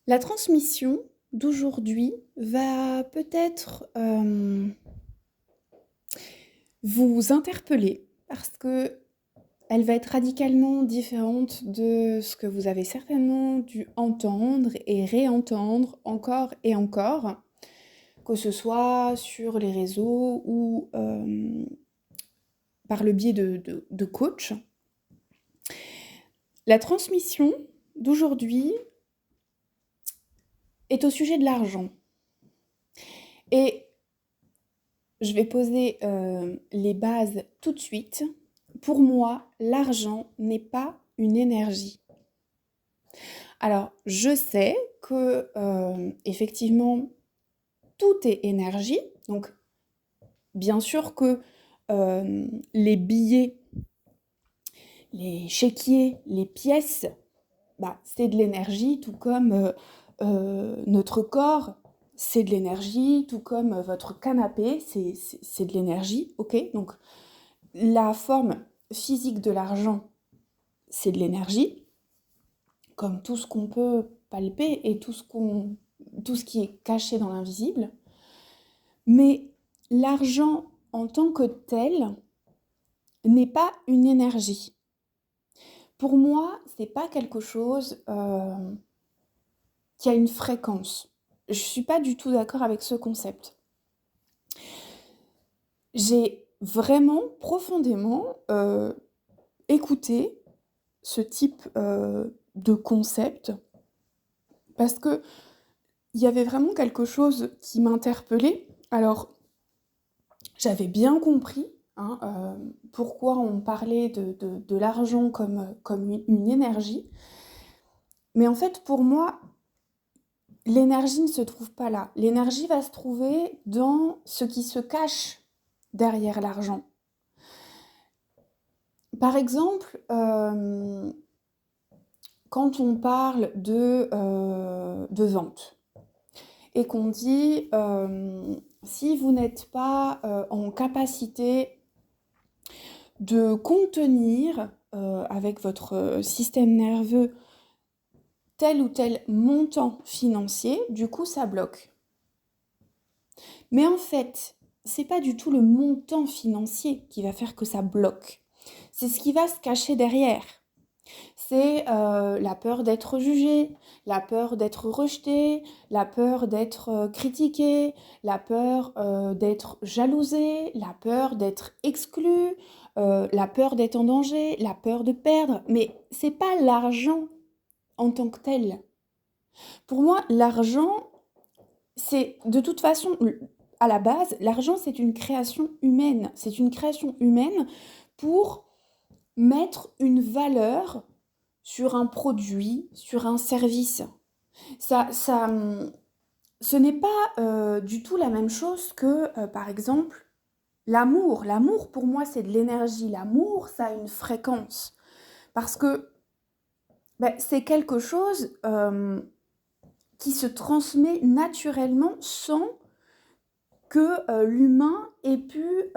La transmission d'aujourd'hui va peut-être vous interpeller parce que elle va être radicalement différente de ce que vous avez certainement dû entendre et réentendre encore et encore, que ce soit sur les réseaux ou par le biais de coach. La transmission d'aujourd'hui est au sujet de l'argent. Et je vais poser les bases tout de suite. Pour moi, l'argent n'est pas une énergie. Alors, je sais que effectivement, tout est énergie. Donc, bien sûr que les billets, les chéquiers, les pièces, bah, c'est de l'énergie, tout comme notre corps, c'est de l'énergie, tout comme votre canapé, c'est de l'énergie, ok? Donc, la forme physique de l'argent, c'est de l'énergie, comme tout ce qu'on peut palper et tout ce qui est caché dans l'invisible. Mais l'argent en tant que tel n'est pas une énergie. Pour moi, c'est pas quelque chose qui a une fréquence. Je suis pas du tout d'accord avec ce concept. J'ai vraiment profondément écouté ce type de concept parce que il y avait vraiment quelque chose qui m'interpellait. Alors, j'avais bien compris pourquoi on parlait de l'argent comme une énergie, mais en fait, pour moi, l'énergie ne se trouve pas là. L'énergie va se trouver dans ce qui se cache derrière l'argent. Par exemple, quand on parle de vente et qu'on dit si vous n'êtes pas en capacité de contenir avec votre système nerveux tel ou tel montant financier, du coup ça bloque. Mais en fait, c'est pas du tout le montant financier qui va faire que ça bloque. C'est ce qui va se cacher derrière. C'est la peur d'être jugé, la peur d'être rejeté, la peur d'être critiqué, la peur d'être jalousé, la peur d'être exclu, la peur d'être en danger, la peur de perdre. Mais c'est pas l'argent en tant que tel. Pour moi, l'argent, c'est de toute façon, à la base, l'argent, c'est une création humaine. C'est une création humaine pour mettre une valeur sur un produit, sur un service. Ce n'est pas du tout la même chose que, par exemple, l'amour. L'amour, pour moi, c'est de l'énergie. L'amour, ça a une fréquence. Parce que c'est quelque chose qui se transmet naturellement sans que l'humain ait pu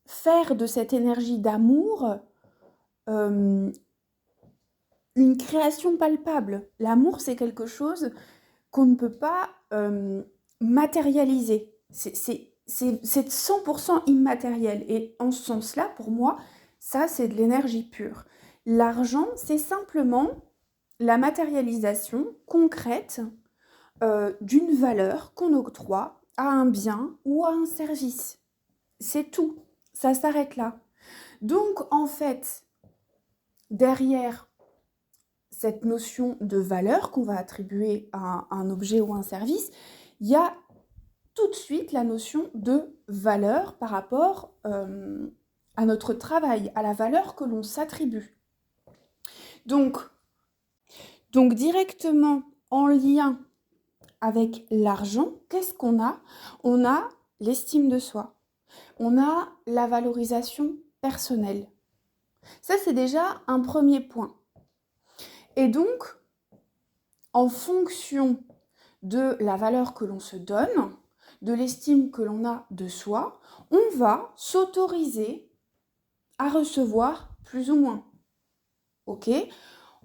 faire de cette énergie d'amour une création palpable. L'amour, c'est quelque chose qu'on ne peut pas matérialiser. C'est 100% immatériel. Et en ce sens-là, pour moi, ça, c'est de l'énergie pure. L'argent, c'est simplement la matérialisation concrète d'une valeur qu'on octroie à un bien ou à un service. C'est tout. Ça s'arrête là. Donc, en fait, derrière cette notion de valeur qu'on va attribuer à un objet ou un service, il y a tout de suite la notion de valeur par rapport à notre travail, à la valeur que l'on s'attribue. Donc directement en lien avec l'argent, qu'est-ce qu'on a? On a l'estime de soi. On a la valorisation personnelle. Ça, c'est déjà un premier point. Et donc, en fonction de la valeur que l'on se donne, de l'estime que l'on a de soi, on va s'autoriser à recevoir plus ou moins. ok?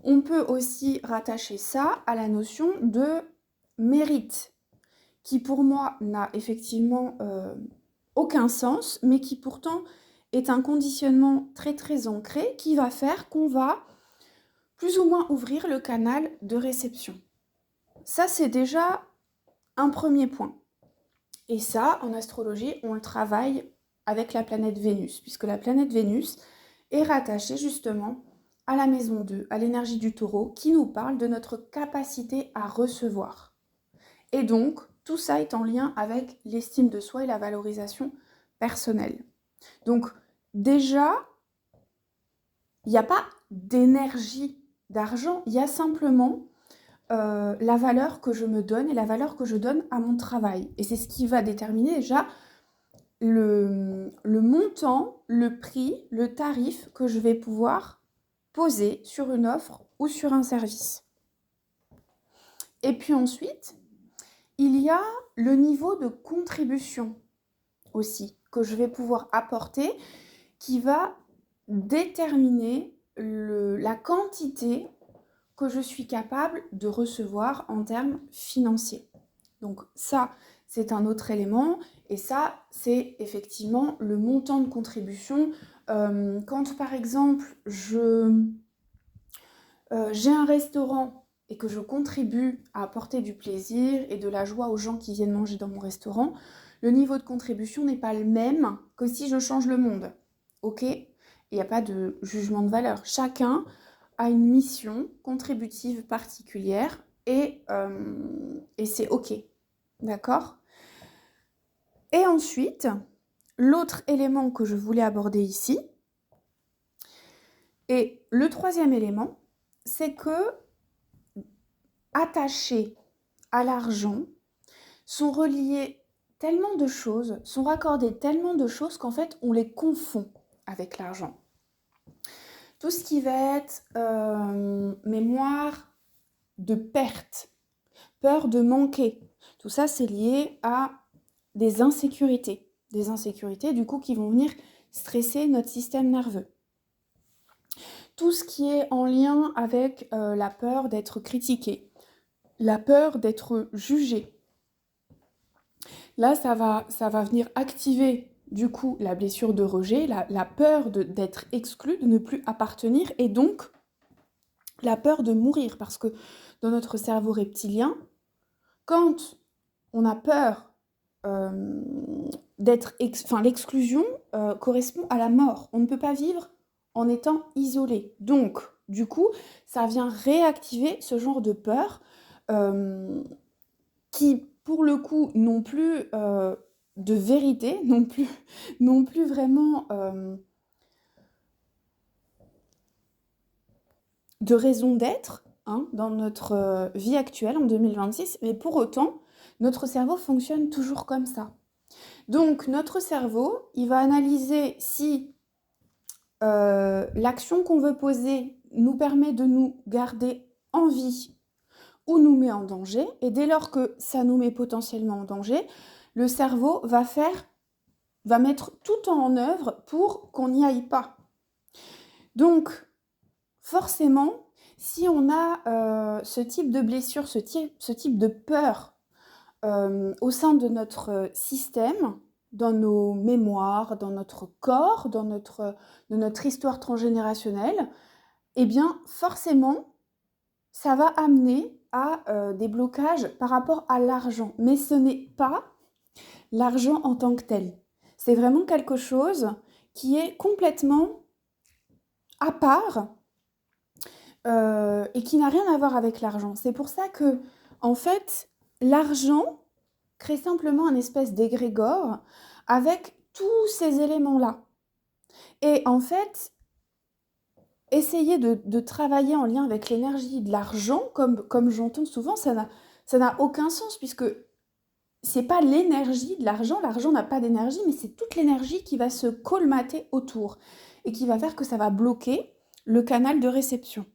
On peut aussi rattacher ça à la notion de mérite, qui pour moi n'a effectivement aucun sens, mais qui pourtant est un conditionnement très très ancré qui va faire qu'on va plus ou moins ouvrir le canal de réception. Ça, c'est déjà un premier point. Et ça, en astrologie, on le travaille avec la planète Vénus, puisque la planète Vénus est rattachée justement à la maison 2, à l'énergie du taureau, qui nous parle de notre capacité à recevoir. Et donc, tout ça est en lien avec l'estime de soi et la valorisation personnelle. Donc, déjà, il n'y a pas d'énergie d'argent, il y a simplement la valeur que je me donne et la valeur que je donne à mon travail. Et c'est ce qui va déterminer déjà le montant, le prix, le tarif que je vais pouvoir poser sur une offre ou sur un service. Et puis ensuite, il y a le niveau de contribution aussi que je vais pouvoir apporter qui va déterminer la quantité que je suis capable de recevoir en termes financiers. Donc ça, c'est un autre élément et ça, c'est effectivement le montant de contribution. Quand par exemple, j'ai un restaurant et que je contribue à apporter du plaisir et de la joie aux gens qui viennent manger dans mon restaurant, le niveau de contribution n'est pas le même que si je change le monde. Ok ? Il n'y a pas de jugement de valeur. Chacun a une mission contributive particulière et c'est ok. D'accord ? Et ensuite, l'autre élément que je voulais aborder ici, et le troisième élément, c'est que attachés à l'argent sont reliés tellement de choses, sont raccordés tellement de choses qu'en fait on les confond avec l'argent. Tout ce qui va être mémoire de perte, peur de manquer, tout ça c'est lié à des insécurités du coup qui vont venir stresser notre système nerveux. Tout ce qui est en lien avec la peur d'être critiqué, la peur d'être jugé. Là, ça va venir activer du coup la blessure de rejet, la peur d'être exclu, de ne plus appartenir et donc la peur de mourir. Parce que dans notre cerveau reptilien, quand on a peur l'exclusion correspond à la mort. On ne peut pas vivre en étant isolé. Donc, du coup, ça vient réactiver ce genre de peur qui, pour le coup, n'ont plus de vérité, non plus vraiment de raison d'être dans notre vie actuelle en 2026, mais pour autant, notre cerveau fonctionne toujours comme ça. Donc, notre cerveau, il va analyser si l'action qu'on veut poser nous permet de nous garder en vie ou nous met en danger. Et dès lors que ça nous met potentiellement en danger, le cerveau va mettre tout en œuvre pour qu'on n'y aille pas. Donc, forcément, si on a ce type de blessure, ce type de peur au sein de notre système, dans nos mémoires, dans notre corps, dans notre histoire transgénérationnelle, eh bien forcément, ça va amener à des blocages par rapport à l'argent. Mais ce n'est pas l'argent en tant que tel. C'est vraiment quelque chose qui est complètement à part et qui n'a rien à voir avec l'argent. C'est pour ça que, en fait, l'argent crée simplement un espèce d'égrégore avec tous ces éléments-là. Et en fait, essayer de travailler en lien avec l'énergie de l'argent, comme j'entends souvent, ça n'a aucun sens, puisque c'est pas l'énergie de l'argent n'a pas d'énergie, mais c'est toute l'énergie qui va se colmater autour, et qui va faire que ça va bloquer le canal de réception.